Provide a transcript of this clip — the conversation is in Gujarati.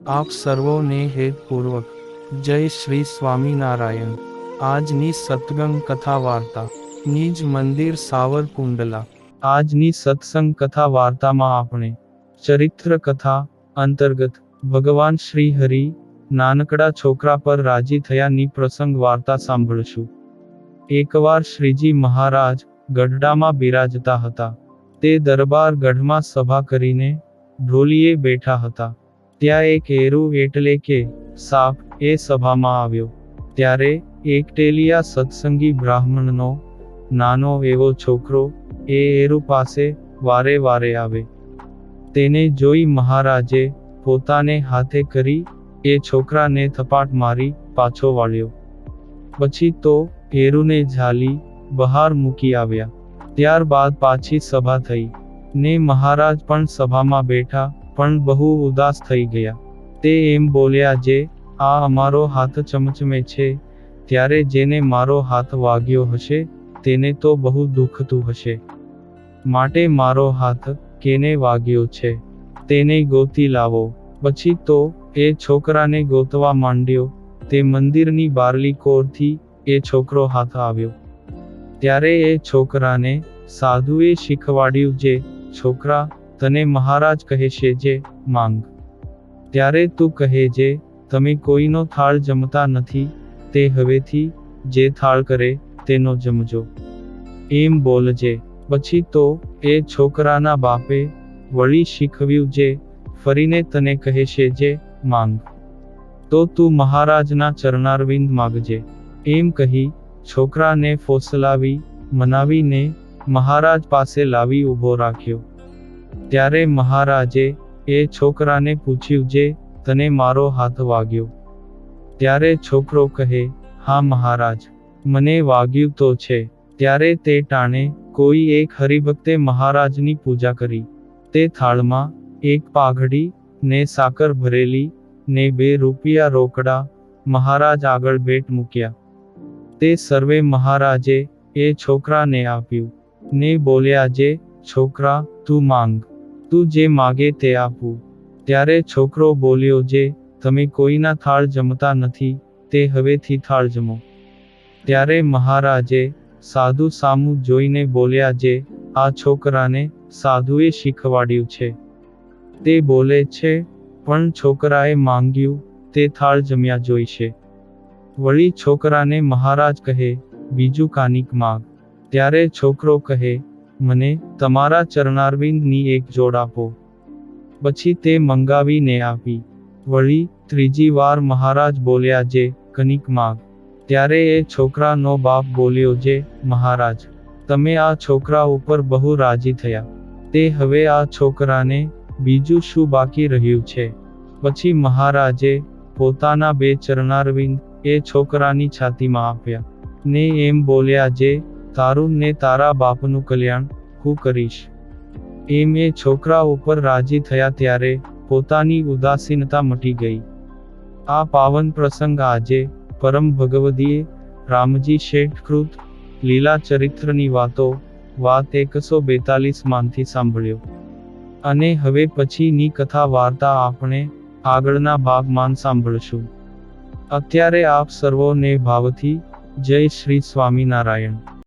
આપ સર્વોને હેતપૂર્વક જય શ્રી સ્વામિનારાયણ। આજની સત્સંગ કથા વાર્તા નિજ મંદિર સાવરકુંડલા। આજની સત્સંગ કથા વાર્તામાં આપણે ચરિત્ર કથા અંતર્ગત ભગવાન શ્રી હરિ નાનકડા છોકરા પર રાજી થયાની પ્રસંગ વાર્તા સાંભળશું। એકવાર શ્રીજી મહારાજ ગઢડામાં બિરાજતા હતા। તે દરબાર ગઢમાં સભા કરીને ઢોલીએ બેઠા હતા। ત્યાં એક એરુ એટલે કે સાપ એ સભામાં આવ્યો। ત્યારે એક ટેલિયા સત્સંગી બ્રાહ્મણનો નાનો એવો છોકરો એ એરુ પાસે વારે વારે આવે। તેને જોઈ મહારાજે પોતાને હાથે કરી એ છોકરાને થપાટ મારી પાછો વાળ્યો। પછી તો એરુને ઝાલી બહાર મૂકી આવ્યા। ત્યારબાદ પાછી સભા થઈ ને મહારાજ પણ સભામાં બેઠા પણ બહુ ઉદાસ થઈ ગયા। તે એમ બોલ્યા, જે આ અમારો હાથ ચમચમે છે, ત્યારે જેને મારો હાથ વાગ્યો હશે તેને તો બહુ દુખતું હશે। માટે મારો હાથ કેને વાગ્યો છે તેને ગોતી લાવો। પછી તો એ છોકરાને ગોતવા માંડ્યો। તે મંદિરની બારલી કોરથી એ છોકરો હાથ આવ્યો। ત્યારે એ છોકરાને સાધુએ શીખવાડ્યું, જે છોકરા, તને મહારાજ કહેશે જે માંગ। ત્યારે તું કહેજે, તમે કોઈનો થાળ જમતા નથી, તે હવેથી જે થાળ કરે તેનો જમજો, એમ બોલજે। પછી તો એ છોકરાના બાપે વળી શીખવ્યું, જે ફરીને તને કહેશે જે માંગ, તો તું મહારાજના ચરણારવિંદ માગજે। એમ કહી છોકરાને ફોસલાવી મનાવીને મહારાજ પાસે લાવી ઊભો રાખ્યો। ત્યારે મહારાજે એ છોકરાને પૂછ્યું, જે તને મારો હાથ વાગ્યો? ત્યારે છોકરો કહે, હા મહારાજ, મને વાગ્યું તો છે। ત્યારે તે ટાણે કોઈ એક હરિભક્તે મહારાજની પૂજા કરી। તે થાળમાં એક પાઘડી ને સાકર ભરેલી ને 2 રૂપિયા રોકડા મહારાજ આગળ ભેટ મૂક્યા। તે સર્વે મહારાજે એ છોકરાને આપ્યું ને બોલ્યા, જે છોકરા, તું માંગ, તું જે માગે તે આપું। ત્યારે છોકરો બોલ્યો, જે તમે કોઈના થાળ જમતા નથી, તે હવેથી થાળ જમો। ત્યારે મહારાજે સાધુ સામું જોઈને બોલ્યા, જે આ છોકરાને સાધુએ શીખવાડ્યું છે તે બોલે છે, પણ છોકરાએ માંગ્યું તે થાળ જમ્યા જોઈશે। વળી છોકરાને મહારાજ કહે, બીજું કાનિક માગ। ત્યારે છોકરો કહે, મને તમારા ચરણારવિંદની એક જોડ આપો। પછી તે મંગાવીને આપી। વળી ત્રીજી વાર મહારાજ બોલ્યા, જે કનિક માગ। ત્યારે એ છોકરાનો બાપ બોલ્યો, જે મહારાજ, તમે આ છોકરા ઉપર બહુ રાજી થયા, તે હવે આ છોકરાને બીજું શું બાકી રહ્યું છે? પછી મહારાજે પોતાના 2 ચરણારવિંદ એ છોકરાની છાતીમાં આપ્યા ને એમ બોલ્યા, જે તારું ને તારા બાપનું કલ્યાણ હું કરીશ। એમ એ છોકરા ઉપર રાજી થયા। ત્યારે પોતાની ઉદાસીનતા મટી ગઈ। આ પાવન પ્રસંગ આજે પરમ ભગવદીય રામજી શેઠ કૃત લીલા ચરિત્રની વાતો વાત 142 માંથી સાંભળ્યો। અને હવે પછીની કથા વાર્તા આપણે આગળના ભાગમાં સાંભળશું। અત્યારે આપ સર્વોને ભાવથી જય શ્રી સ્વામિનારાયણ।